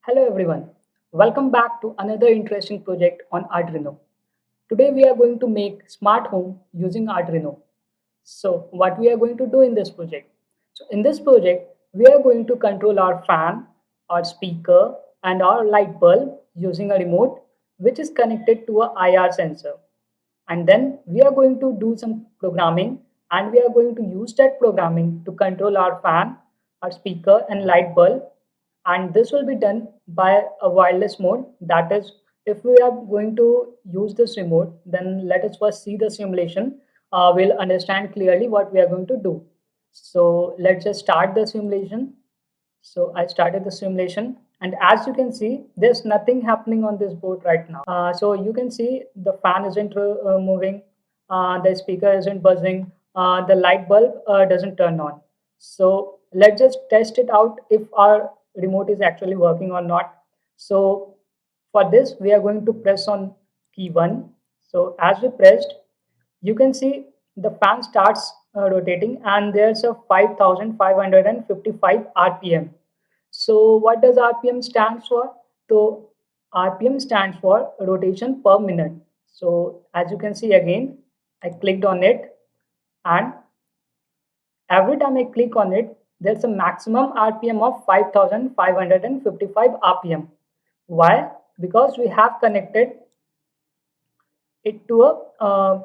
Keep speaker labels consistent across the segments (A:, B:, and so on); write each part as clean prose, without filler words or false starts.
A: Hello everyone, welcome back to another interesting project on Arduino. Today we are going to make smart home using Arduino. So what we are going to do in this project? So in this project we are going to control our fan, our speaker and our light bulb using a remote which is connected to a IR sensor. And then we are going to do some programming and we are going to use that programming to control our fan, our speaker and light bulb, and this will be done by a wireless mode. That is, if we are going to use this remote, then let us first see the simulation. We'll understand clearly what we are going to do. So let's just start the simulation. So I started the simulation, and as you can see, there's nothing happening on this board right now. So you can see the fan isn't moving, the speaker isn't buzzing, the light bulb doesn't turn on. So let's just test it out if our remote is actually working or not. So for this, we are going to press on key 1. So as we pressed, you can see the fan starts rotating and there's a 5555 rpm. So what does rpm stands for? So rpm stands for rotation per minute. So as you can see, again I clicked on it, and every time I click on it, there's a maximum rpm of 5555 rpm. Why? Because we have connected it to a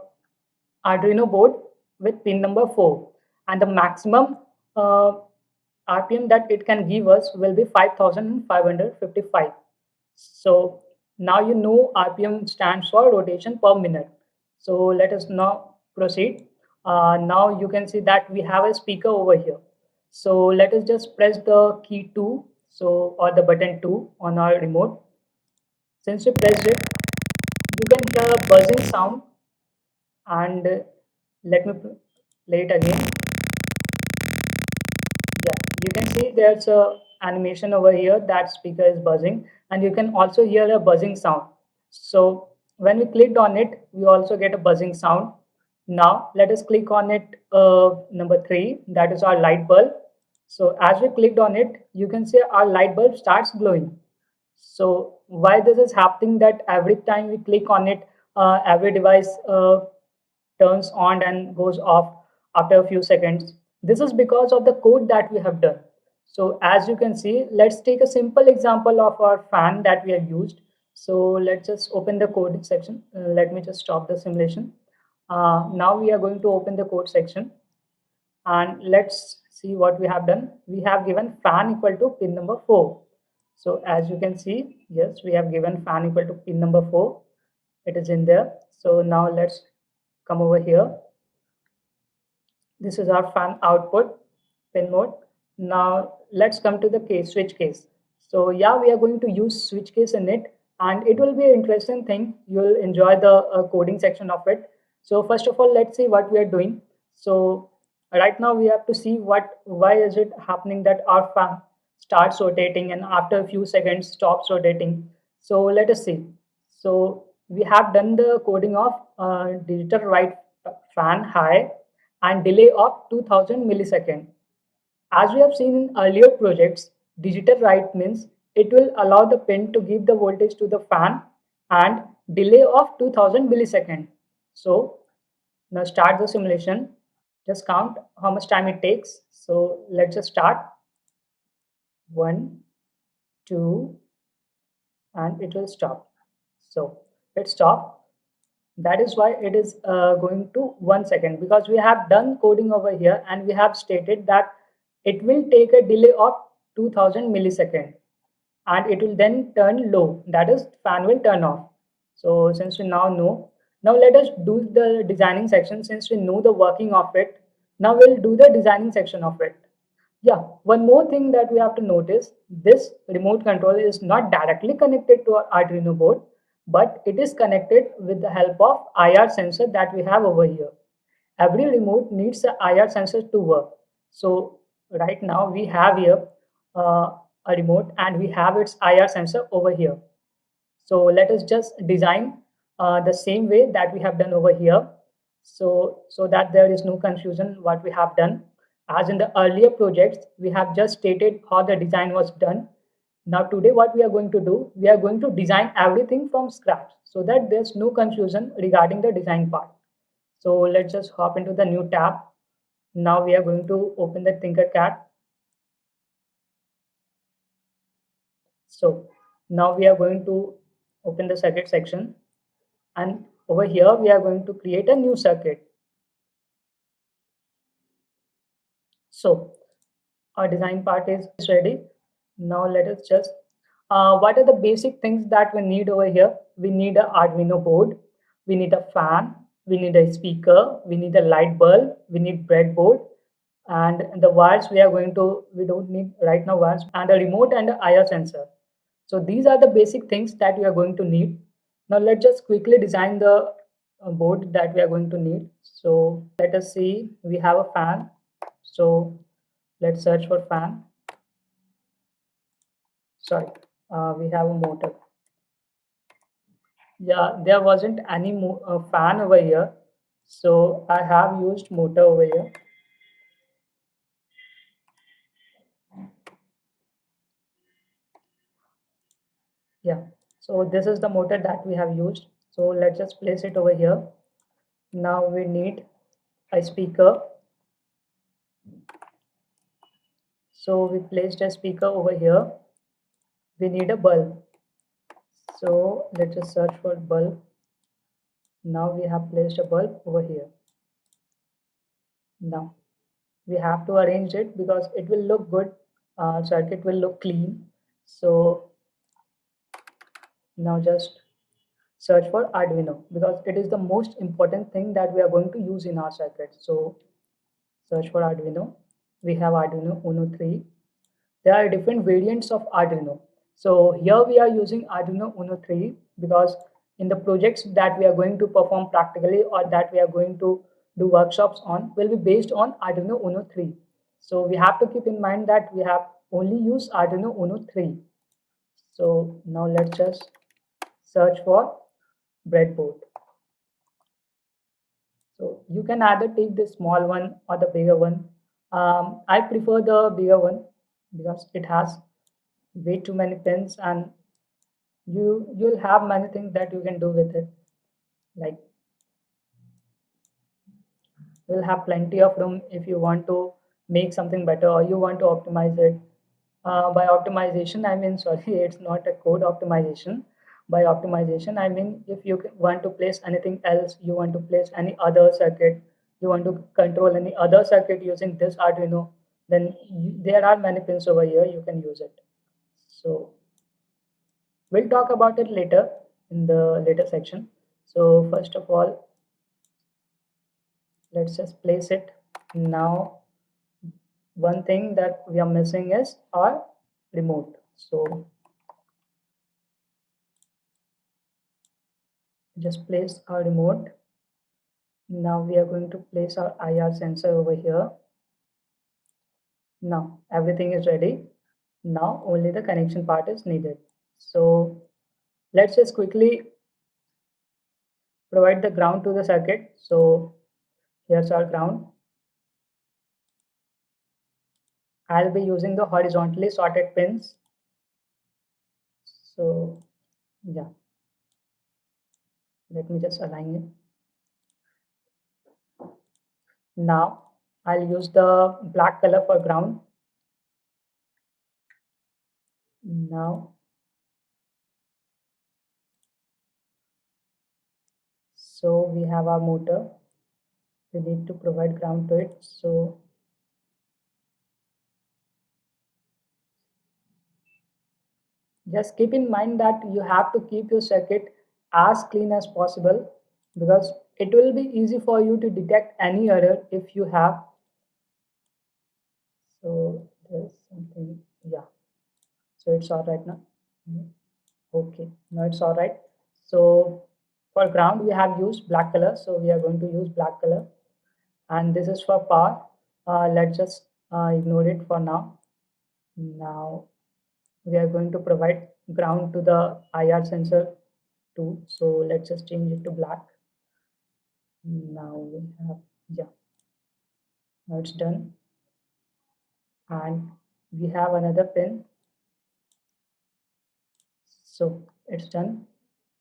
A: Arduino board with pin number 4, and the maximum RPM that it can give us will be 5555. So now you know RPM stands for rotation per minute. So let us now proceed. Now you can see that we have a speaker over here. So let us just press the key 2, so or the button 2 on our remote. Since we pressed it, you can hear a buzzing sound, and let me play it again. Yeah, you can see there's a animation over here that speaker is buzzing, and you can also hear a buzzing sound. So when we clicked on it, we also get a buzzing sound. Now let us click on it, number 3, that is our light bulb. So as we clicked on it, you can see our light bulb starts glowing. So why this is happening, that every time we click on it, every device turns on and goes off after a few seconds. This is because of the code that we have done. So as you can see, let's take a simple example of our fan that we have used. So let's just open the code section. Let me just stop the simulation. Now we are going to open the code section, and let's see what we have done. We have given fan equal to pin number 4. So as you can see, yes, we have given fan equal to pin number 4. It is in there. So now let's come over here. This is our fan output pin mode. Now let's come to the case, switch case. So yeah, we are going to use switch case in it, and it will be an interesting thing. You'll enjoy the coding section of it. So first of all, let's see what we are doing. So right now we have to see why is it happening that our fan starts rotating and after a few seconds stops rotating. So let us see. So we have done the coding of digital write fan high and delay of 2000 millisecond. As we have seen in earlier projects, digital write means it will allow the pin to give the voltage to the fan and delay of 2000 millisecond. So now start the simulation. Just count how much time it takes. So let's just start. 1, 2, and it will stop. So let's stop. That is why it is going to 1 second, because we have done coding over here and we have stated that it will take a delay of 2000 millisecond, and it will then turn low, that is fan will turn off. So since we now know, now let us do the designing section. Since we know the working of it, now we'll do the designing section of it. Yeah, one more thing that we have to notice, this remote control is not directly connected to our Arduino board, but it is connected with the help of IR sensor that we have over here. Every remote needs a IR sensor to work. So right now we have here a remote and we have its IR sensor over here. So let us just design the same way that we have done over here. So that there is no confusion what we have done. As in the earlier projects, we have just stated how the design was done. Now today what we are going to do, we are going to design everything from scratch so that there's no confusion regarding the design part. So let's just hop into the new tab. Now we are going to open the Tinkercad. So now we are going to open the circuit section, and over here we are going to create a new circuit. So our design part is ready. Now let us just, what are the basic things that we need over here? We need an Arduino board, we need a fan, we need a speaker, we need a light bulb, we need breadboard, and the wires we don't need right now wires, and a remote and a IR sensor. So these are the basic things that we are going to need. Now let's just quickly design the board that we are going to need. So let us see, we have a fan. So let's search for fan. Sorry, we have a motor. Yeah, there wasn't any fan over here, so I have used motor over here. Yeah, so this is the motor that we have used. So let's just place it over here. Now we need a speaker. So we placed a speaker over here. We need a bulb. So let's just search for bulb. Now we have placed a bulb over here. Now we have to arrange it because it will look good. Circuit will look clean. So now just search for Arduino because it is the most important thing that we are going to use in our circuit. So search for Arduino. We have Arduino Uno 3. There are different variants of Arduino. So here we are using Arduino Uno 3 because in the projects that we are going to perform practically or that we are going to do workshops on will be based on Arduino Uno 3. So we have to keep in mind that we have only used Arduino Uno 3. So now let's just search for breadboard. So you can either take the small one or the bigger one. I prefer the bigger one because it has way too many pins, and you'll have many things that you can do with it. Like you'll have plenty of room if you want to make something better or you want to optimize it. By optimization, I mean, sorry, it's not a code optimization. By optimization, I mean if you want to place anything else, you want to place any other circuit, you want to control any other circuit using this Arduino, then there are many pins over here, you can use it. So we'll talk about it later in the later section. So first of all, let's just place it. Now one thing that we are missing is our remote. So just place our remote. Now we are going to place our IR sensor over here. Now everything is ready. Now only the connection part is needed. So let's just quickly provide the ground to the circuit. So here's our ground. I'll be using the horizontally sorted pins. So yeah, let me just align it. Now I'll use the black color for ground. Now, so we have our motor. We need to provide ground to it. So just keep in mind that you have to keep your circuit as clean as possible because it will be easy for you to detect any error if you have. So there's something, yeah. So it's all right now. Okay, now it's all right. So for ground, we have used black color. So we are going to use black color. And this is for power. Let's just ignore it for now. Now we are going to provide ground to the IR sensor too. So let's just change it to black. Now we have, yeah, now it's done. And we have another pin. So it's done.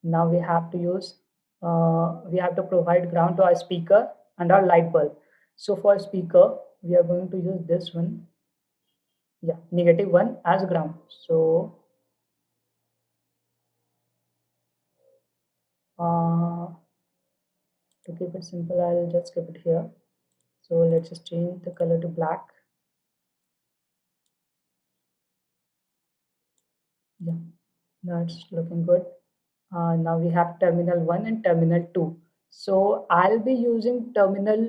A: Now we have to provide ground to our speaker and our light bulb. So for speaker we are going to use this one, yeah, -1 as ground. So uh, to keep it simple, I'll just keep it here. So let's just change the color to black. Yeah, now it's looking good. Now we have terminal 1 and terminal 2. So I'll be using terminal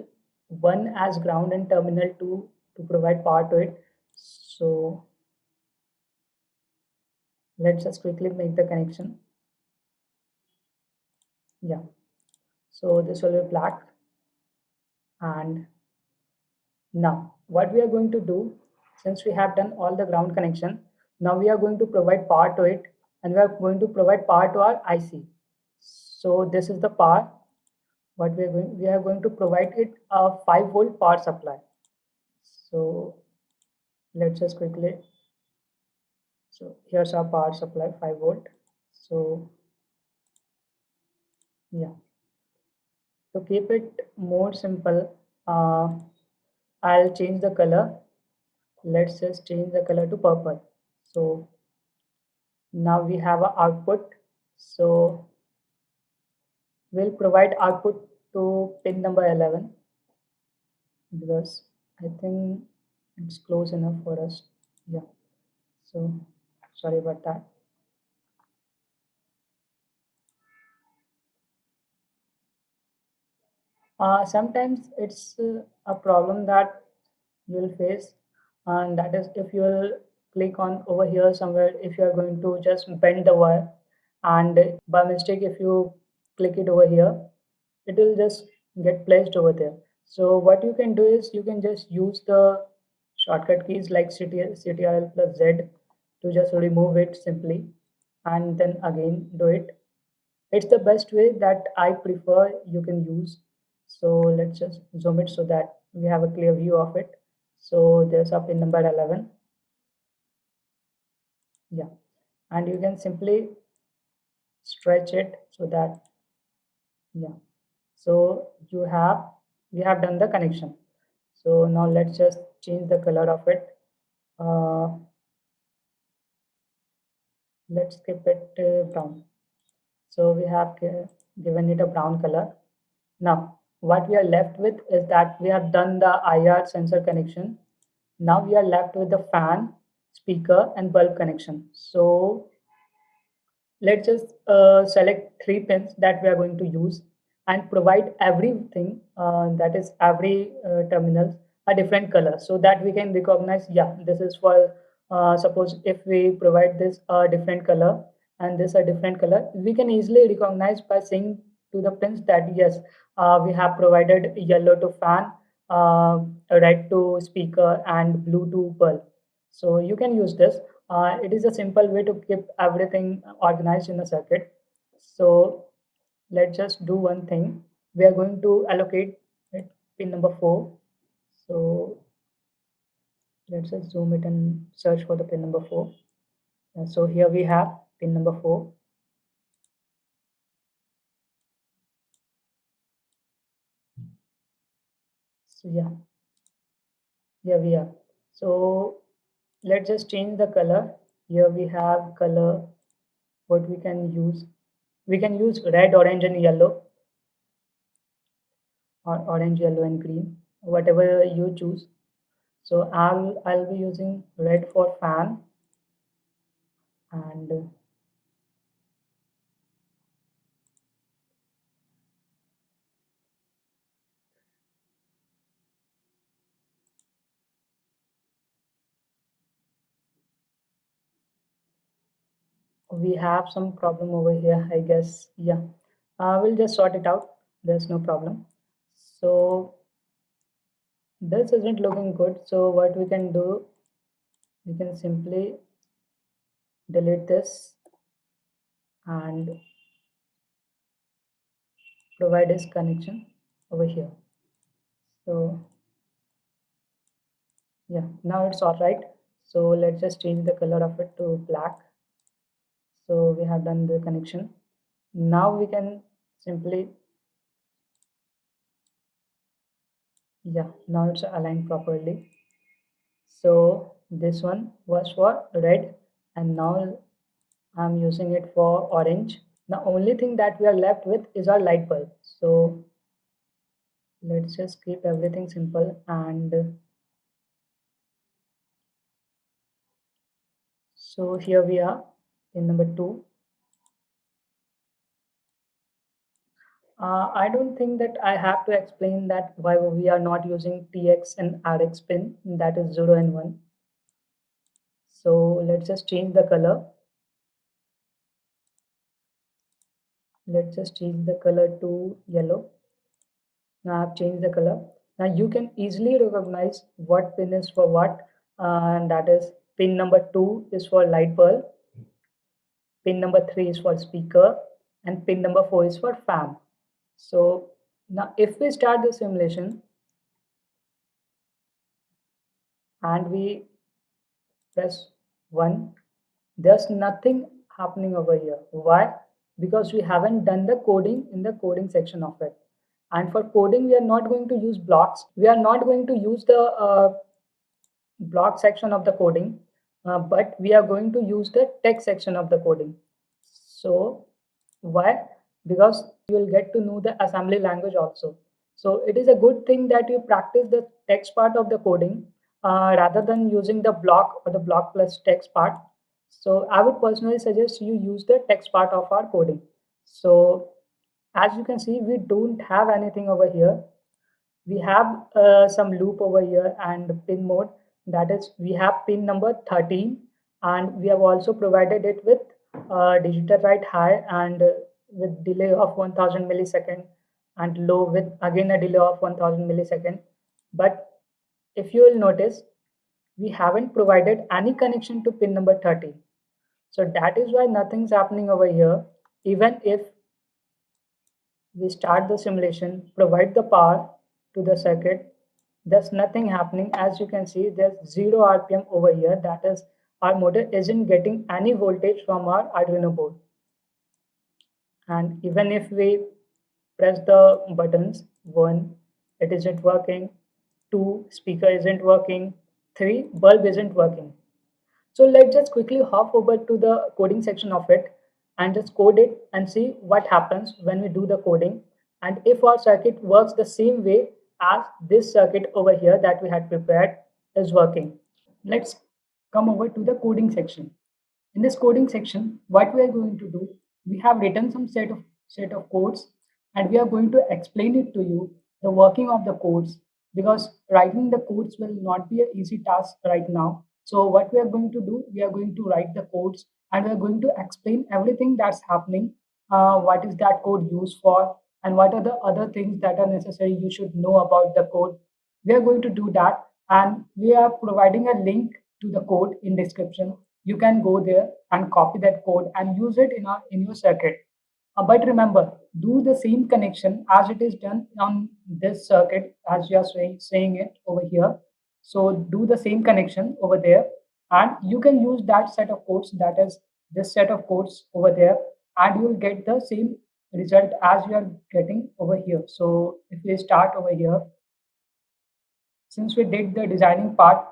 A: 1 as ground and terminal 2 to provide power to it. So let's just quickly make the connection. Yeah, so this will be black. And now what we are going to do, since we have done all the ground connection, now we are going to provide power to it, and we are going to provide power to our IC. So this is the power. What we are going to provide it a 5-volt power supply. So let's just quickly, so here's our power supply, 5 volt. So yeah, to keep it more simple, I'll change the color. Let's just change the color to purple. So now we have an output. So we'll provide output to pin number 11 because I think it's close enough for us. Yeah, so sorry about that. Sometimes it's a problem that you'll face, and that is if you'll click on over here somewhere, if you are going to just bend the wire, and by mistake if you click it over here, it will just get placed over there. So what you can do is you can just use the shortcut keys like CTRL plus Z to just remove it simply, and then again do it. It's the best way that I prefer you can use. So let's just zoom it so that we have a clear view of it. So there's up in number 11. Yeah, and you can simply stretch it so that, yeah, so we have done the connection. So now let's just change the color of it. uh, let's keep it brown. So we have given it a brown color. Now, what we are left with is that we have done the IR sensor connection. Now we are left with the fan, speaker, and bulb connection. So let's just select 3 pins that we are going to use and provide everything, that is every terminals, a different color so that we can recognize, yeah, this is for, suppose if we provide this a different color and this a different color, we can easily recognize by saying to the pins that yes, we have provided yellow to fan, red to speaker, and blue to bulb. So you can use this. It is a simple way to keep everything organized in a circuit. So let's just do one thing. We are going to allocate it pin number 4. So let's just zoom it and search for the pin number 4. So here we have pin number 4. So yeah, here we are. So let's just change the color. Here we have color, what we can use. We can use red, orange, and yellow, or orange, yellow, and green, whatever you choose. So I'll be using red for fan, and we have some problem over here, I guess. Yeah, we'll just sort it out. There's no problem. So this isn't looking good. So what we can do, we can simply delete this and provide this connection over here. So yeah, now it's all right. So let's just change the color of it to black. So we have done the connection. Now we can simply, yeah, now it's aligned properly. So this one was for red, and now I'm using it for orange. The only thing that we are left with is our light bulb. So let's just keep everything simple. And so here we are in number two. I don't think that I have to explain that why we are not using TX and RX pin, that is 0 and 1. So let's just change the color. Let's just change the color to yellow. Now I've changed the color. Now you can easily recognize what pin is for what, and that is pin number 2 is for light bulb, pin number 3 is for speaker, and pin number 4 is for fan. So now if we start the simulation and we press 1, there's nothing happening over here. Why? Because we haven't done the coding in the coding section of it. And for coding, we are not going to use blocks. We are not going to use the block section of the coding, but we are going to use the text section of the coding. So why? Because you will get to know the assembly language also. So it is a good thing that you practice the text part of the coding rather than using the block or the block plus text part. So I would personally suggest you use the text part of our coding. So as you can see, we don't have anything over here. We have some loop over here and pin mode, that is we have pin number 13, and we have also provided it with digital write high and with delay of 1000 millisecond, and low with again a delay of 1000 millisecond. But if you will notice, we haven't provided any connection to pin number 13. So that is why nothing's happening over here. Even if we start the simulation, provide the power to the circuit, there's nothing happening. As you can see, there's 0 RPM over here. That is, our motor isn't getting any voltage from our Arduino board. And even if we press the buttons, 1, it isn't working, 2, speaker isn't working, 3, bulb isn't working. So let's just quickly hop over to the coding section of it and just code it and see what happens when we do the coding, and if our circuit works the same way as this circuit over here that we had prepared is working. Let's come over to the coding section. In this coding section, what we are going to do, we have written some set of codes, and we are going to explain it to you, the working of the codes, because writing the codes will not be an easy task right now. So what we are going to do, we are going to write the codes, and we are going to explain everything that's happening, what is that code used for, and what are the other things that are necessary you should know about the code. We are going to do that, and we are providing a link to the code in description. You can go there and copy that code and use it in your circuit. But remember, do the same connection as it is done on this circuit as you are saying it over here. So do the same connection over there, and you can use that set of codes, that is this set of codes over there, and you will get the same result as you are getting over here. So if we start over here, since we did the designing part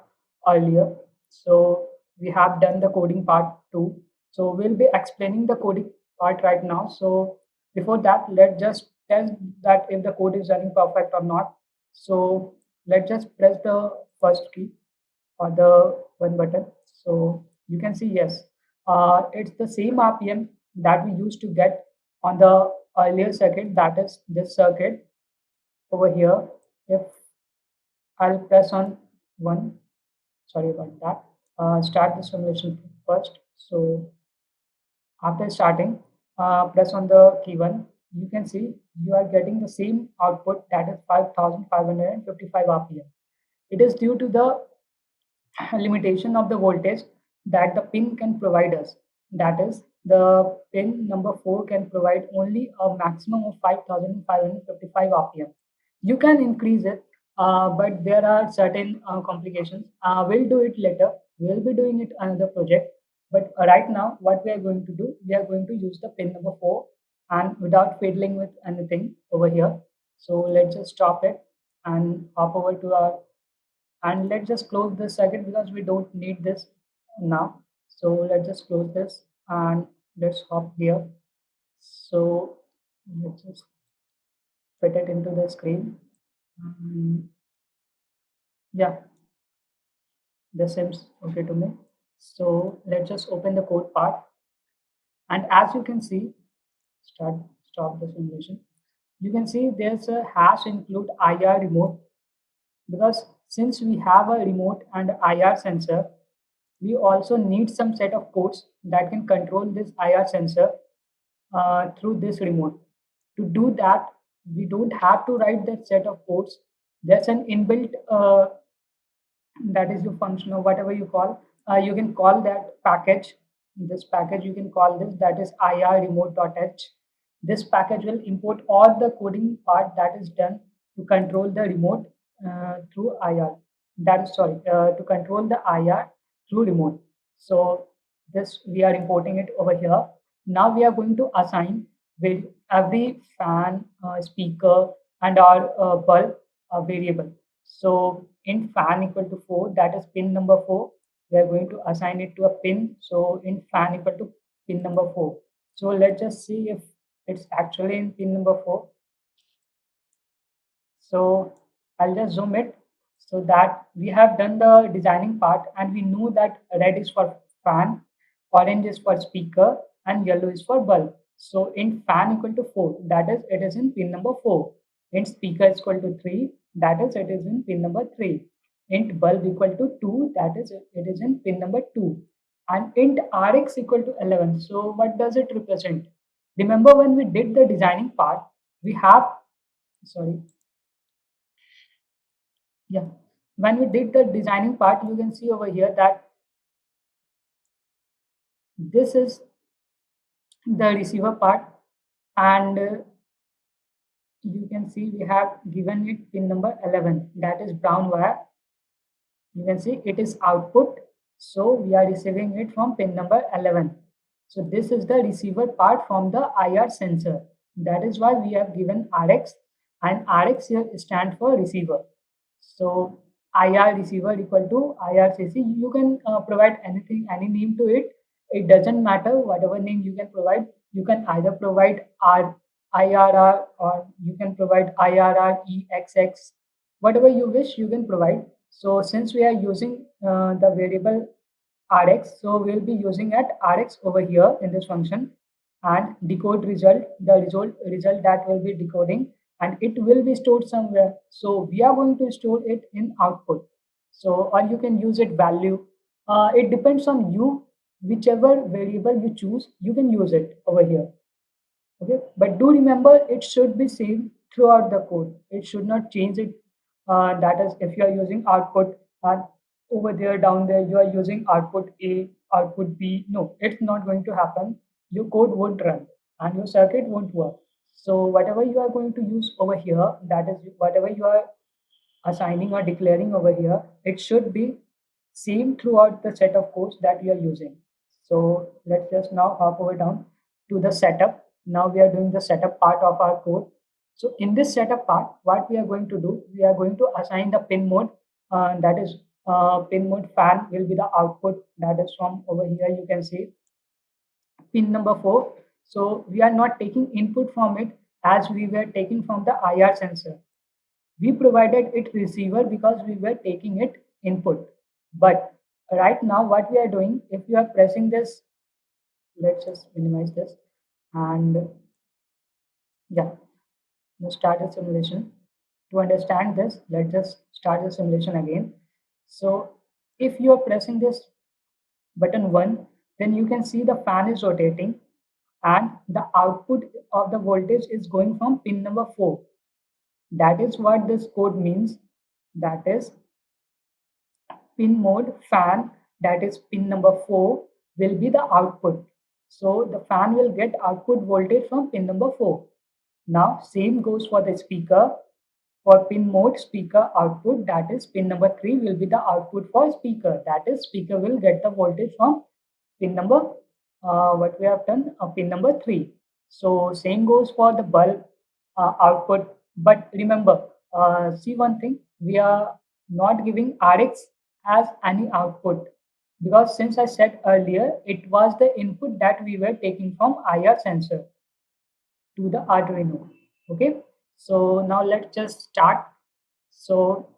A: earlier, so we have done the coding part too. So we'll be explaining the coding part right now. So before that, let's just test that if the code is running perfect or not. So let's just press the first key or the one button. So you can see, yes, it's the same RPM that we used to get on the earlier circuit, that is this circuit over here. If I'll press on 1, sorry about that. Start the simulation first. So after starting, press on the key 1. You can see you are getting the same output, that is 5555 RPM. It is due to the limitation of the voltage that the pin can provide us. That is, the pin number 4 can provide only a maximum of 5555 RPM. You can increase it, but there are certain complications. We'll do it later. We'll be doing it another project. But right now, what we are going to do, we are going to use the pin number 4 and without fiddling with anything over here. So let's just stop it and hop over to our, and let's just close this circuit because we don't need this now. So let's just close this and let's hop here. So let's just fit it into the screen. Yeah, this seems okay to me. So let's just open the code part. And as you can see, start stop the simulation. You can see there's a hash include IR remote, because since we have a remote and IR sensor, we also need some set of codes that can control this IR sensor through this remote. To do that, we don't have to write that set of codes. There's an inbuilt that is your function or whatever you call. You can call that package. This package you can call this, that is ir remote.h. This package will import all the coding part that is done to control the remote through IR. That is sorry to control the IR through remote. So this we are importing it over here. Now we are going to assign with every fan, speaker, and our bulb a variable. So int fan equal to 4, that is pin number 4. We are going to assign it to a pin. So int fan equal to pin number 4. So let's just see if it's actually in pin number 4. So I'll just zoom it so that we have done the designing part and we know that red is for fan, orange is for speaker, and yellow is for bulb. So int fan equal to 4, that is it is in pin number 4. Int speaker is equal to 3, that is it is in pin number 3. Int bulb equal to 2, that is it is in pin number 2. And int rx equal to 11. So what does it represent? Remember when we did the designing part, we have, sorry, yeah, when we did the designing part, you can see over here that this is the receiver part, and you can see we have given it pin number 11, that is brown wire. You can see it is output, so we are receiving it from pin number 11. So this is the receiver part from the IR sensor. That is why we have given RX, and RX here stand for receiver. So IR receiver equal to IRCC. You can provide anything, any name to it. It doesn't matter whatever name you can provide. You can either provide IRR, or you can provide IRR EXX. Whatever you wish, you can provide. So since we are using the variable Rx, so we'll be using at Rx over here in this function, and decode result, the result that will be decoding, and it will be stored somewhere. So we are going to store it in output. So or you can use it value. It depends on you. Whichever variable you choose, you can use it over here. Okay, but do remember it should be same throughout the code. It should not change it. That is, if you are using output over there, down there, you are using output A, output B. No, it's not going to happen. Your code won't run and your circuit won't work. So whatever you are going to use over here, that is whatever you are assigning or declaring over here, it should be same throughout the set of codes that you are using. So let's just now hop over down to the setup. Now we are doing the setup part of our code. So in this setup part, what we are going to do, we are going to assign the pin mode. That is pin mode fan will be the output, that is from over here. You can see pin number 4. So we are not taking input from it as we were taking from the IR sensor. We provided it receiver because we were taking it input. But right now what we are doing, if you are pressing this, let's just minimize this, and yeah, let's start the simulation. To understand this, let's just start the simulation again. So if you are pressing this button 1, then you can see the fan is rotating and the output of the voltage is going from pin number 4. That is what this code means. That is pin mode fan, that is pin number 4, will be the output. So the fan will get output voltage from pin number 4. Now same goes for the speaker. For pin mode speaker output, that is pin number 3 will be the output for speaker. That is speaker will get the voltage from pin number, what we have done, pin number 3. So same goes for the bulb output. But remember, see one thing, we are not giving RX as any output, because since I said earlier, it was the input that we were taking from IR sensor to the Arduino. Okay, so now let's just start. So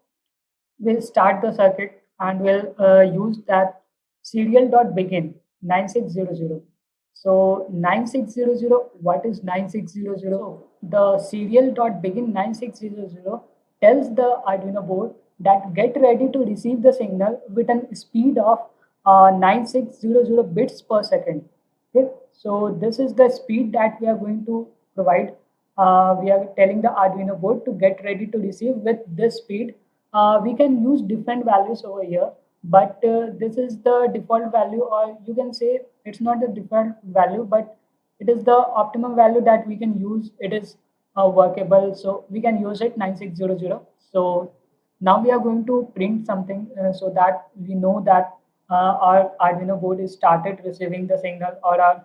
A: we'll start the circuit and we'll use that serial.begin 9600. So 9600, what is 9600? So the serial.begin 9600 tells the Arduino board that get ready to receive the signal with a speed of 9600 bits per second. Okay, so this is the speed that we are going to provide. We are telling the Arduino board to get ready to receive with this speed. We can use different values over here, but this is the default value, or you can say it's not the default value, but it is the optimum value that we can use. It is workable, so we can use it 9600. So now we are going to print something so that we know that our Arduino board is started receiving the signal or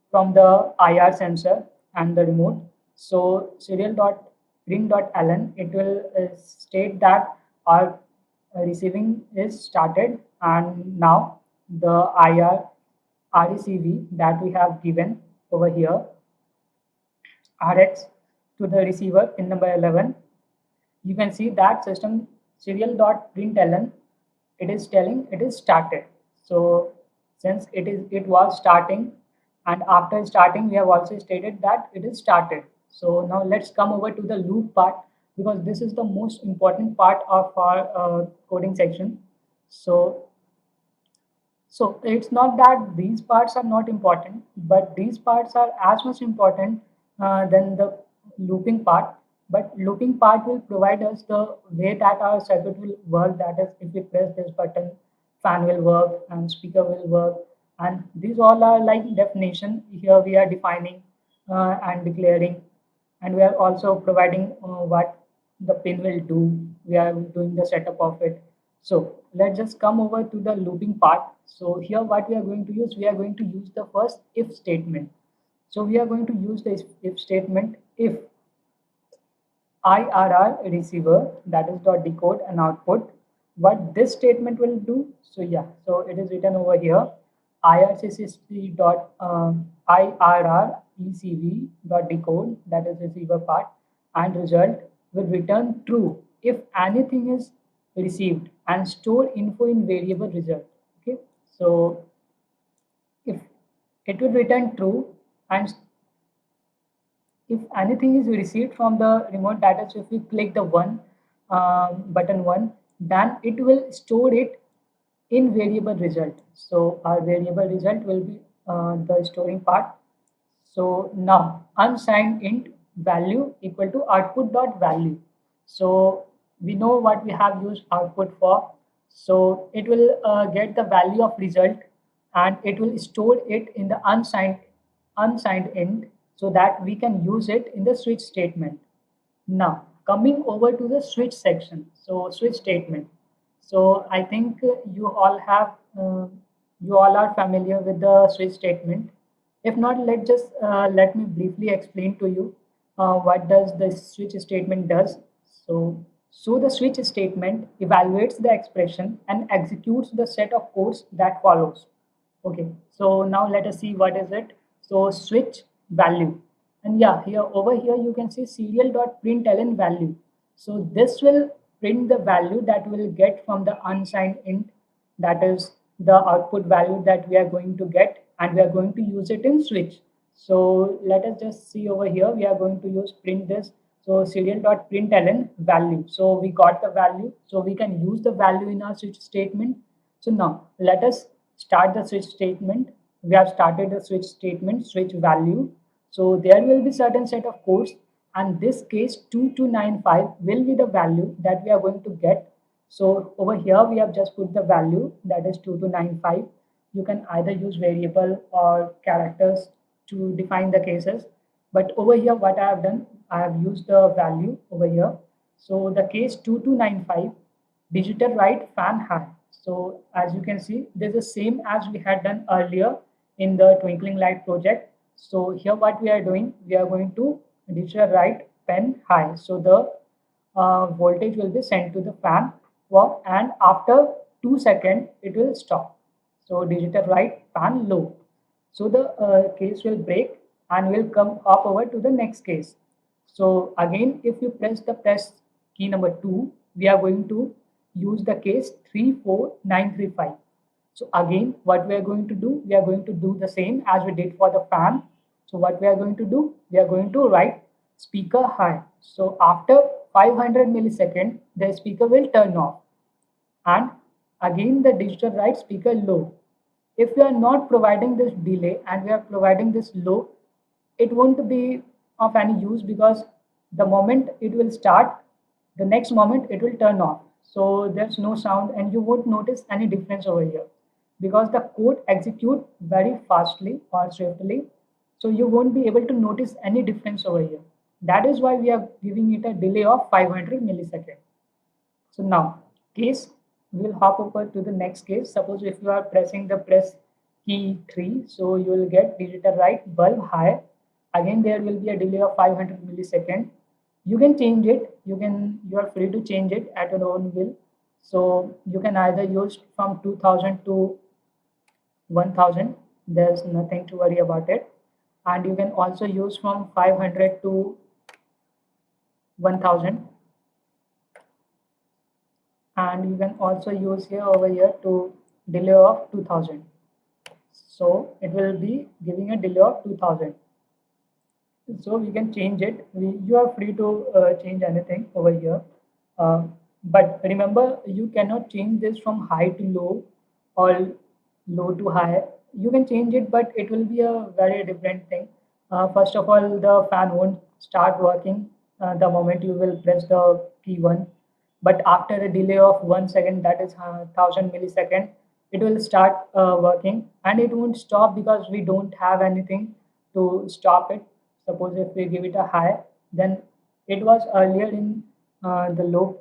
A: from the IR sensor and the remote. So serial.print.ln, it will state that our receiving is started, and now the IR RECV that we have given over here, RX, to the receiver pin number 11. You can see that system serial.println, it is telling it is started. So since it was starting, and after starting we have also stated that it is started. So now let's come over to the loop part, because this is the most important part of our coding section. So so it's not that these parts are not important, but these parts are as much important than the looping part. But looping part will provide us the way that our circuit will work. That is, if we press this button, fan will work and speaker will work. And these all are like definition. Here we are defining and declaring, and we are also providing what the pin will do. We are doing the setup of it. So let's just come over to the looping part. So here what we are going to use, we are going to use the first if statement. So we are going to use the if statement if IRR receiver, that is dot decode and output. What this statement will do, so yeah, so it is written over here, IRCC dot IRR ECV dot decode, that is receiver part, and result will return true if anything is received, and store info in variable result. Okay, so if it will return true, and if anything is received from the remote data, so if we click the one button one, then it will store it in variable result. So our variable result will be the storing part. So now unsigned int value equal to output dot value. So we know what we have used output for. So it will get the value of result, and it will store it in the unsigned int, so that we can use it in the switch statement. Now coming over to the switch section. So switch statement. So I think you all are familiar with the switch statement. If not, let me briefly explain to you what does the switch statement does. So the switch statement evaluates the expression and executes the set of codes that follows. Okay, so now let us see what is it. So switch value, and yeah, here over here you can see serial.println value. So this will print the value that we'll get from the unsigned int, that is the output value that we are going to get, and we are going to use it in switch. So let us just see over here, we are going to use print this. So serial.println value. So we got the value, so we can use the value in our switch statement. So now let us start the switch statement. We have started the switch statement, switch value. So there will be certain set of codes, and this case 2295 will be the value that we are going to get. So over here we have just put the value, that is 2295. You can either use variable or characters to define the cases. But over here what I have done, I have used the value over here. So the case 2295, digital write fan high. So as you can see, this is the same as we had done earlier in the twinkling light project. So here what we are doing, we are going to digital write pen high. So the voltage will be sent to the fan and after 2 seconds it will stop. So digital write fan low. So the case will break and will come up over to the next case. So again, if you press the press key number 2, we are going to use the case 34935. So again, what we are going to do, we are going to do the same as we did for the fan. So what we are going to do, we are going to write speaker high. So after 500 millisecond, the speaker will turn off. And again, the digital write speaker low. If we are not providing this delay and we are providing this low, it won't be of any use because the moment it will start, the next moment it will turn off. So there's no sound and you won't notice any difference over here because the code execute very fastly or swiftly. So you won't be able to notice any difference over here. That is why we are giving it a delay of 500 milliseconds. So now case, we will hop over to the next case. Suppose if you are pressing the press key 3, so you will get digital write bulb high. Again, there will be a delay of 500 millisecond. You can change it. You are free to change it at your own will. So you can either use from 2000 to 1000. There's nothing to worry about it. And you can also use from 500 to 1000. And you can also use here over here to delay of 2000. So it will be giving a delay of 2000. So we can change it. You are free to change anything over here. Uh, but remember, you cannot change this from high to low or low to high. You can change it, but it will be a very different thing. First of all, the fan won't start working the moment you will press the key 1. But after a delay of 1 second, that is 1000 millisecond, it will start working and it won't stop because we don't have anything to stop it. Suppose if we give it a high, then it was earlier in the low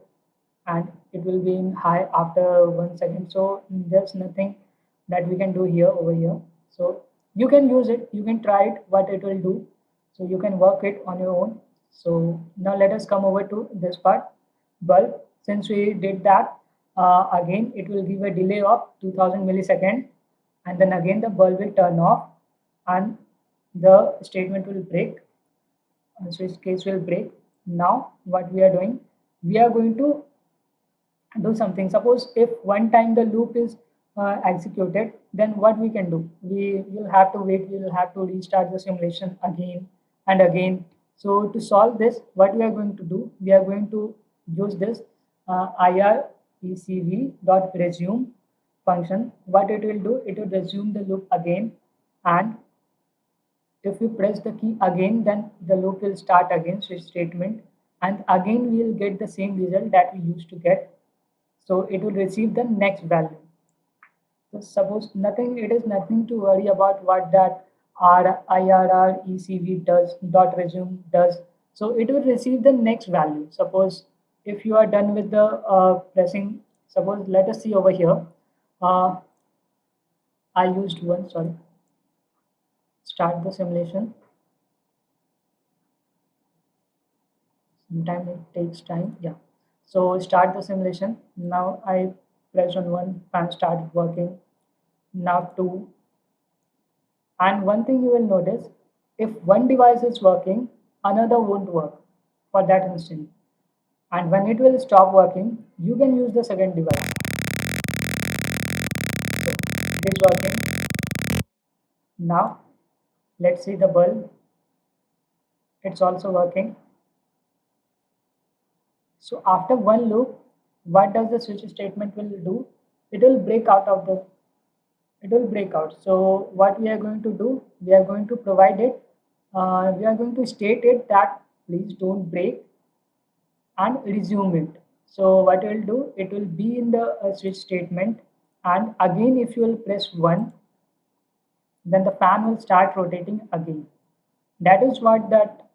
A: and it will be in high after 1 second. So there's nothing that we can do here over here. So you can use it, you can try it, what it will do. So you can work it on your own. So now let us come over to this part, bulb. Since we did that, again it will give a delay of 2000 millisecond and then again the bulb will turn off and the statement will break, switch case will break. Now what we are doing, we are going to do something. Suppose if one time the loop is executed, then what we can do, we will have to wait, we will have to restart the simulation again and again. So to solve this, what we are going to do, we are going to use this irrecv.resume function. What it will do, it will resume the loop again, and if we press the key again, then the loop will start again, switch statement, and again we will get the same result that we used to get. So it will receive the next value. So suppose nothing, it is nothing to worry about what that IRR does, dot resume does. So it will receive the next value. Suppose if you are done with the pressing, suppose let us see over here. Uh, I used one, sorry. Start the simulation. Sometimes it takes time. Yeah. So start the simulation. Now I press on 1, fan started working. Now 2. And one thing you will notice, if one device is working, another won't work for that instant. And when it will stop working, you can use the second device. So it is working. Now let's see the bulb. It's also working. So after one loop, what does the switch statement will do? It will break out of the, it will break out. So what we are going to do, we are going to provide it, we are going to state it that please don't break and resume it. So what it will do, it will be in the switch statement, and again if you will press 1, then the fan will start rotating again. That is what that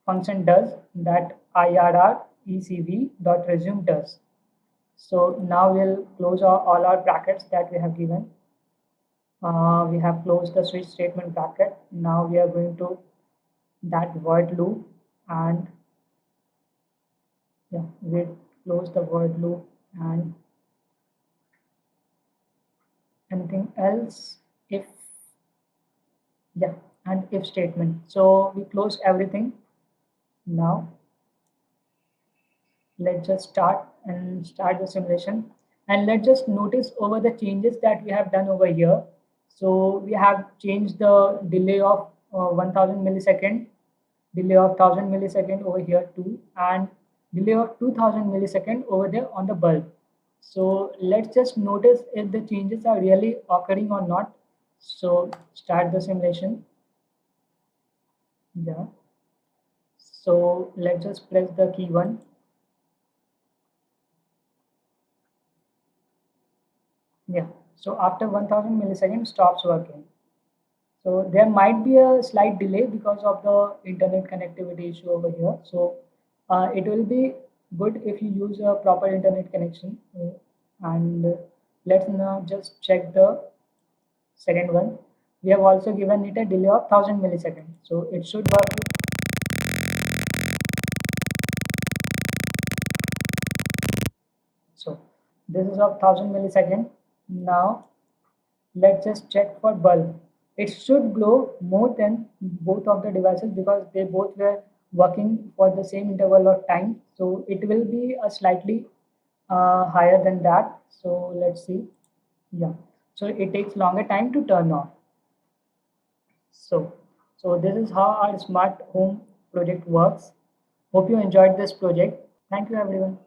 A: function does, that IRR ECV dot resume does. So now we'll close all our brackets that we have given. We have closed the switch statement bracket. Now we are going to that void loop, and yeah, we close the void loop. And anything else? If, yeah, and if statement. So we close everything. Now let's just start the simulation, and let's just notice over the changes that we have done over here. So we have changed the delay of 1000 millisecond, delay of 1000 millisecond over here too, and delay of 2000 millisecond over there on the bulb. So let's just notice if the changes are really occurring or not. So start the simulation. Yeah, so let's just press the key 1. Yeah, so after 1000 milliseconds stops working. So there might be a slight delay because of the internet connectivity issue over here. So it will be good if you use a proper internet connection. And let's now just check the second one. We have also given it a delay of 1000 milliseconds. So it should work. So this is of 1000 millisecond. Now let's just check for bulb. It should glow more than both of the devices because they both were working for the same interval of time. So it will be a slightly higher than that. So let's see. Yeah. So it takes longer time to turn off. So, so this is how our smart home project works. Hope you enjoyed this project. Thank you everyone.